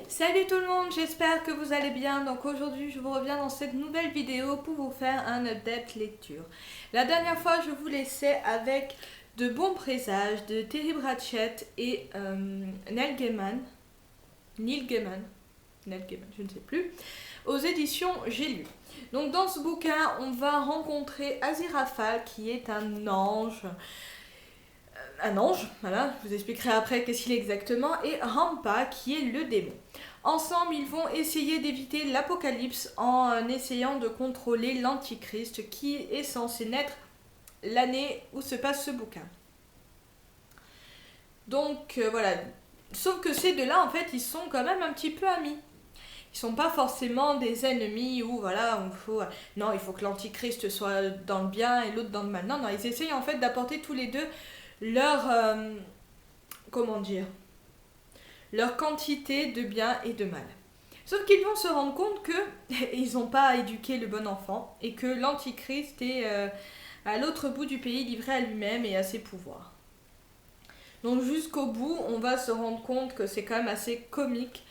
Salut tout le monde, j'espère que vous allez bien. Donc aujourd'hui je vous reviens dans cette nouvelle vidéo pour vous faire un update lecture. La dernière fois je vous laissais avec De bons présages de Terry Pratchett et Neil Gaiman. Neil Gaiman. Neil Gaiman, je ne sais plus. Aux éditions J'ai lu. Donc dans ce bouquin on va rencontrer Aziraphale qui est un ange. Voilà, je vous expliquerai après qu'est-ce qu'il est exactement, et Rampa qui est le démon. Ensemble, ils vont essayer d'éviter l'apocalypse en essayant de contrôler l'antichrist qui est censé naître l'année où se passe ce bouquin. Donc voilà, sauf que ces deux-là en fait ils sont quand même un petit peu amis. Ils sont pas forcément des ennemis où voilà, non, il faut que l'antichrist soit dans le bien et l'autre dans le mal. Non, non, ils essayent en fait d'apporter tous les deux leur comment dire, leur quantité de bien et de mal. Sauf qu'ils vont se rendre compte que ils n'ont pas éduqué le bon enfant et que l'antichrist est à l'autre bout du pays livré à lui-même et à ses pouvoirs. Donc jusqu'au bout, on va se rendre compte que c'est quand même assez comique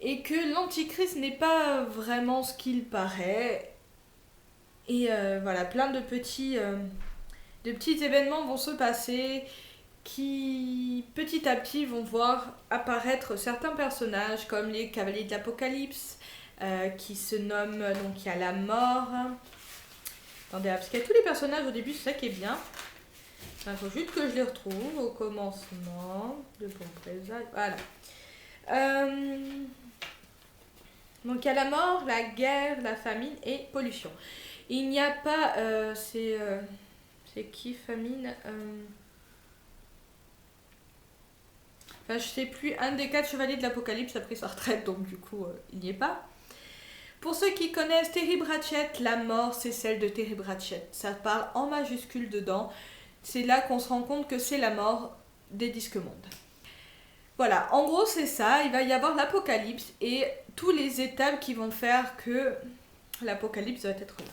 et que l'antichrist n'est pas vraiment ce qu'il paraît. Et voilà, plein de petits événements vont se passer qui petit à petit vont voir apparaître certains personnages comme les cavaliers de l'Apocalypse qui se nomment, donc il y a la mort. Attendez, parce qu'il y a tous les personnages au début, c'est ça qui est bien. Il faut juste que je les retrouve au commencement de bon présage. Voilà. Donc il y a la mort, la guerre, la famine et pollution. Il n'y a pas... c'est qui famine Enfin, je sais plus, un des 4 chevaliers de l'Apocalypse a pris sa retraite, donc du coup, il n'y est pas. Pour ceux qui connaissent Terry Pratchett, la mort, c'est celle de Terry Pratchett. Ça parle en majuscule dedans. C'est là qu'on se rend compte que c'est la mort des Disques-Mondes. Voilà, en gros, c'est ça. Il va y avoir l'Apocalypse et tous les étapes qui vont faire que l'Apocalypse va être là.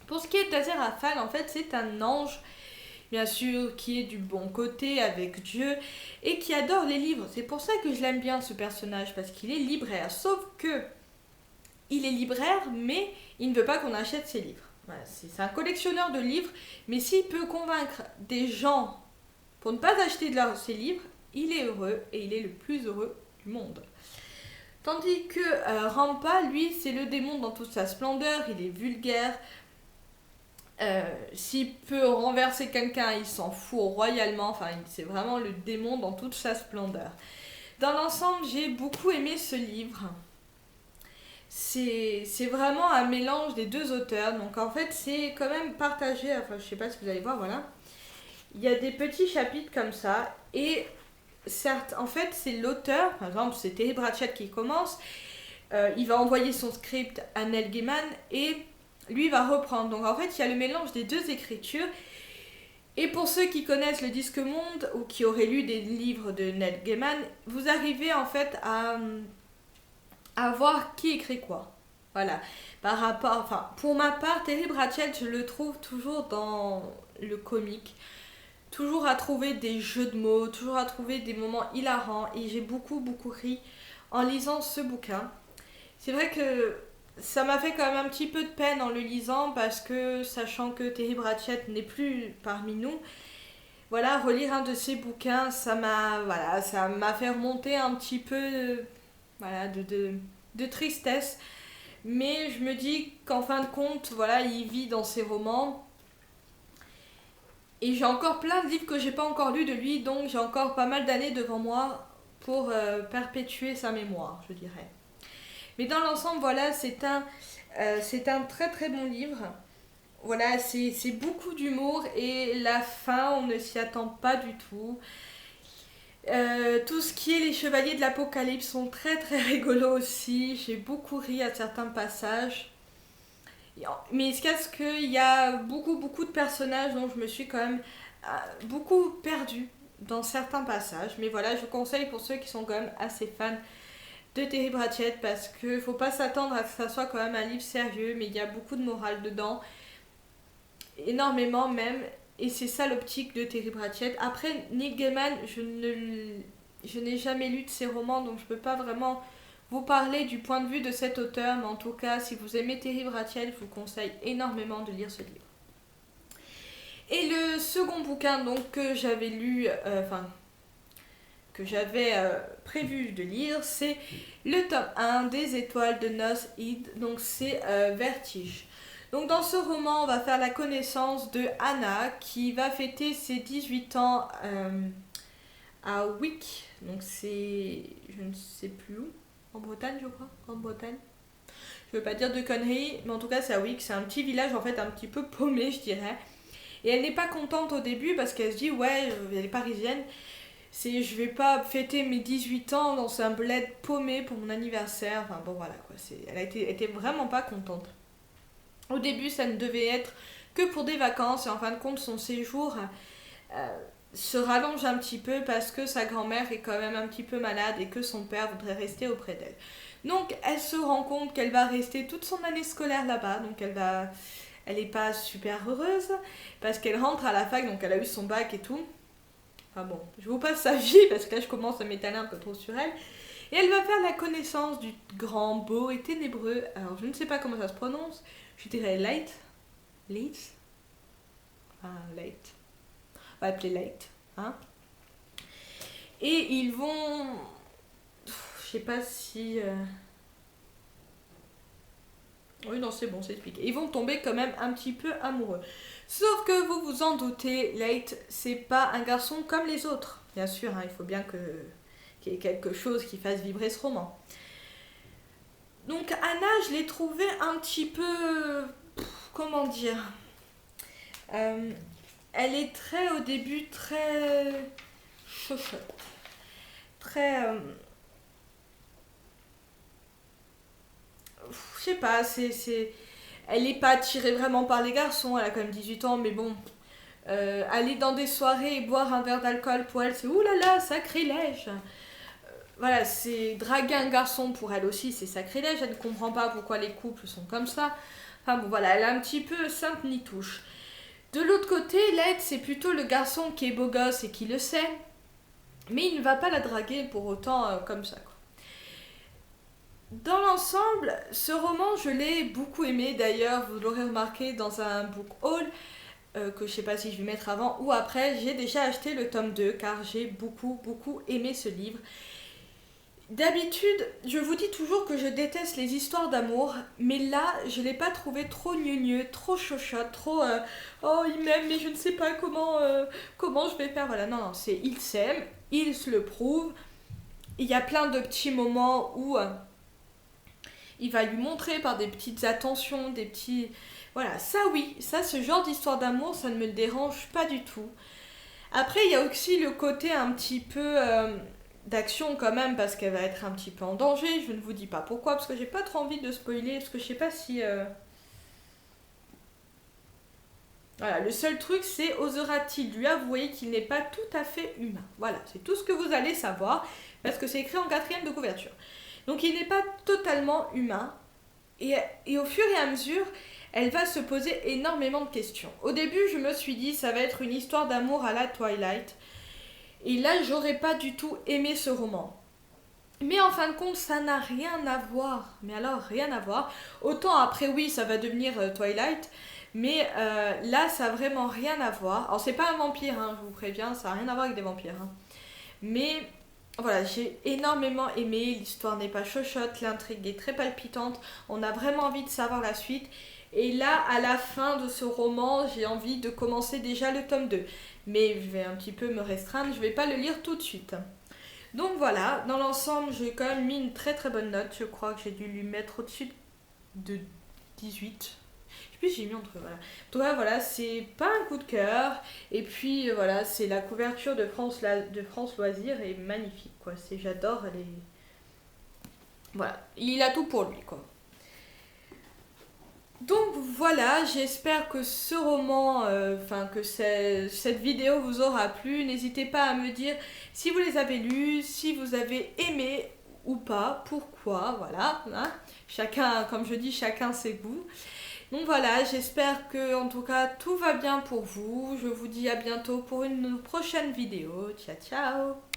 Pour ce qui est d'Aziraphale, en fait, c'est un ange, bien sûr, qui est du bon côté avec Dieu et qui adore les livres. C'est pour ça que je l'aime bien, ce personnage, parce qu'il est libraire. Sauf que il est libraire, mais il ne veut pas qu'on achète ses livres. Voilà, c'est un collectionneur de livres, mais s'il peut convaincre des gens pour ne pas acheter ses livres, il est heureux et il est le plus heureux du monde. Tandis que Rampa, lui, c'est le démon dans toute sa splendeur, il est vulgaire. S'il peut renverser quelqu'un, il s'en fout royalement. Enfin, c'est vraiment le démon dans toute sa splendeur. Dans l'ensemble, j'ai beaucoup aimé ce livre. C'est vraiment un mélange des deux auteurs. Donc en fait, c'est quand même partagé. Enfin, je sais pas si vous allez voir, voilà. Il y a des petits chapitres comme ça. Et certes, en fait, c'est l'auteur. Par exemple, c'est Terry Pratchett qui commence. Il va envoyer son script à Neil Gaiman et lui va reprendre. Donc en fait, il y a le mélange des deux écritures. Et pour ceux qui connaissent le Disque-Monde ou qui auraient lu des livres de Neil Gaiman, vous arrivez en fait à voir qui écrit quoi. Voilà. Par rapport, enfin, pour ma part, Terry Pratchett, je le trouve toujours dans le comique. Toujours à trouver des jeux de mots, toujours à trouver des moments hilarants. Et j'ai beaucoup, beaucoup ri en lisant ce bouquin. C'est vrai que ça m'a fait quand même un petit peu de peine en le lisant parce que, sachant que Terry Pratchett n'est plus parmi nous, voilà, relire un de ses bouquins, ça m'a fait remonter un petit peu voilà, de tristesse. Mais je me dis qu'en fin de compte, voilà, il vit dans ses romans. Et j'ai encore plein de livres que j'ai pas encore lus de lui, donc j'ai encore pas mal d'années devant moi pour perpétuer sa mémoire, je dirais. Mais dans l'ensemble, voilà, c'est un très très bon livre. Voilà, c'est beaucoup d'humour et la fin, on ne s'y attend pas du tout. Tout ce qui est les chevaliers de l'Apocalypse sont très très rigolos aussi. J'ai beaucoup ri à certains passages. Mais ce qu'il y a beaucoup de personnages dont je me suis quand même beaucoup perdue dans certains passages. Mais voilà, je conseille pour ceux qui sont quand même assez fans de Terry Pratchett parce qu'il ne faut pas s'attendre à ce que ça soit quand même un livre sérieux, mais il y a beaucoup de morale dedans. Énormément même. Et c'est ça l'optique de Terry Pratchett. Après, Neil Gaiman, je n'ai jamais lu de ses romans, donc je peux pas vraiment vous parler du point de vue de cet auteur, mais en tout cas, si vous aimez Terry Pratchett, je vous conseille énormément de lire ce livre. Et le second bouquin donc que j'avais lu, que j'avais prévu de lire, c'est le tome 1 des Étoiles de North Head, donc c'est Vertige. Donc dans ce roman, on va faire la connaissance de Anna qui va fêter ses 18 ans à Wick, donc c'est, je ne sais plus où, en Bretagne je crois, en Bretagne. Je veux pas dire de conneries, mais en tout cas c'est à Wick, c'est un petit village en fait un petit peu paumé je dirais. Et elle n'est pas contente au début parce qu'elle se dit ouais, elle est parisienne, je vais pas fêter mes 18 ans dans un bled paumé pour mon anniversaire, enfin bon voilà quoi, elle était vraiment pas contente. Au début ça ne devait être que pour des vacances et en fin de compte son séjour se rallonge un petit peu parce que sa grand-mère est quand même un petit peu malade et que son père voudrait rester auprès d'elle. Donc elle se rend compte qu'elle va rester toute son année scolaire là-bas, donc elle n'est pas super heureuse parce qu'elle rentre à la fac, donc elle a eu son bac et tout. Enfin bon, je vous passe sa vie parce que là je commence à m'étaler un peu trop sur elle. Et elle va faire la connaissance du grand, beau et ténébreux, alors je ne sais pas comment ça se prononce, je dirais Leigh. On va appeler Leigh. Hein. Et ils vont... Je sais pas si... Oui, non, c'est bon, c'est expliqué. Ils vont tomber quand même un petit peu amoureux. Sauf que vous vous en doutez, Leigh, c'est pas un garçon comme les autres. Bien sûr, hein, il faut bien qu'il y ait quelque chose qui fasse vibrer ce roman. Donc Anna, je l'ai trouvée un petit peu... Comment dire elle est au début, très chochotte. Très... je sais pas, elle n'est pas attirée vraiment par les garçons, elle a quand même 18 ans, mais bon, aller dans des soirées et boire un verre d'alcool pour elle, c'est oulala, sacrilège. Voilà, c'est draguer un garçon pour elle aussi, c'est sacrilège, elle ne comprend pas pourquoi les couples sont comme ça. Enfin bon, voilà, elle est un petit peu sainte ni touche. De l'autre côté, Leigh, c'est plutôt le garçon qui est beau gosse et qui le sait, mais il ne va pas la draguer pour autant comme ça, quoi. Dans l'ensemble, ce roman, je l'ai beaucoup aimé. D'ailleurs, vous l'aurez remarqué dans un book haul, que je sais pas si je vais mettre avant ou après. J'ai déjà acheté le tome 2 car j'ai beaucoup aimé ce livre. D'habitude, je vous dis toujours que je déteste les histoires d'amour, mais là, je l'ai pas trouvé trop gneugneux, trop chochotte, trop oh il m'aime mais je ne sais pas comment je vais faire. Voilà, non, c'est il s'aime, il se le prouve. Il y a plein de petits moments où il va lui montrer par des petites attentions, des petits... Voilà, ça oui, ça, ce genre d'histoire d'amour, ça ne me dérange pas du tout. Après, il y a aussi le côté un petit peu d'action quand même, parce qu'elle va être un petit peu en danger. Je ne vous dis pas pourquoi, parce que j'ai pas trop envie de spoiler, parce que je sais pas si... Voilà, le seul truc, c'est osera-t-il lui avouer qu'il n'est pas tout à fait humain. Voilà, c'est tout ce que vous allez savoir, parce que c'est écrit en 4e de couverture. Donc il n'est pas totalement humain. Et au fur et à mesure, elle va se poser énormément de questions. Au début, je me suis dit, ça va être une histoire d'amour à la Twilight. Et là, j'aurais pas du tout aimé ce roman. Mais en fin de compte, ça n'a rien à voir. Mais alors, rien à voir. Autant après, oui, ça va devenir Twilight. Mais là, ça n'a vraiment rien à voir. Alors, c'est pas un vampire, hein, je vous préviens, ça n'a rien à voir avec des vampires. Hein. Mais... Voilà, j'ai énormément aimé, l'histoire n'est pas chochotte, l'intrigue est très palpitante, on a vraiment envie de savoir la suite. Et là, à la fin de ce roman, j'ai envie de commencer déjà le tome 2. Mais je vais un petit peu me restreindre, je ne vais pas le lire tout de suite. Donc voilà, dans l'ensemble, j'ai quand même mis une très bonne note. Je crois que j'ai dû lui mettre au-dessus de 18. Puis j'ai mis entre voilà. Donc voilà, c'est pas un coup de cœur. Et puis voilà, c'est la couverture de France Loisirs est magnifique quoi. J'adore les. Voilà, il a tout pour lui quoi. Donc voilà, j'espère que ce roman, que cette vidéo vous aura plu. N'hésitez pas à me dire si vous les avez lus, si vous avez aimé ou pas, pourquoi, voilà. Hein. Chacun, comme je dis, chacun ses goûts. Donc voilà, j'espère que en tout cas tout va bien pour vous. Je vous dis à bientôt pour une prochaine vidéo. Ciao ciao.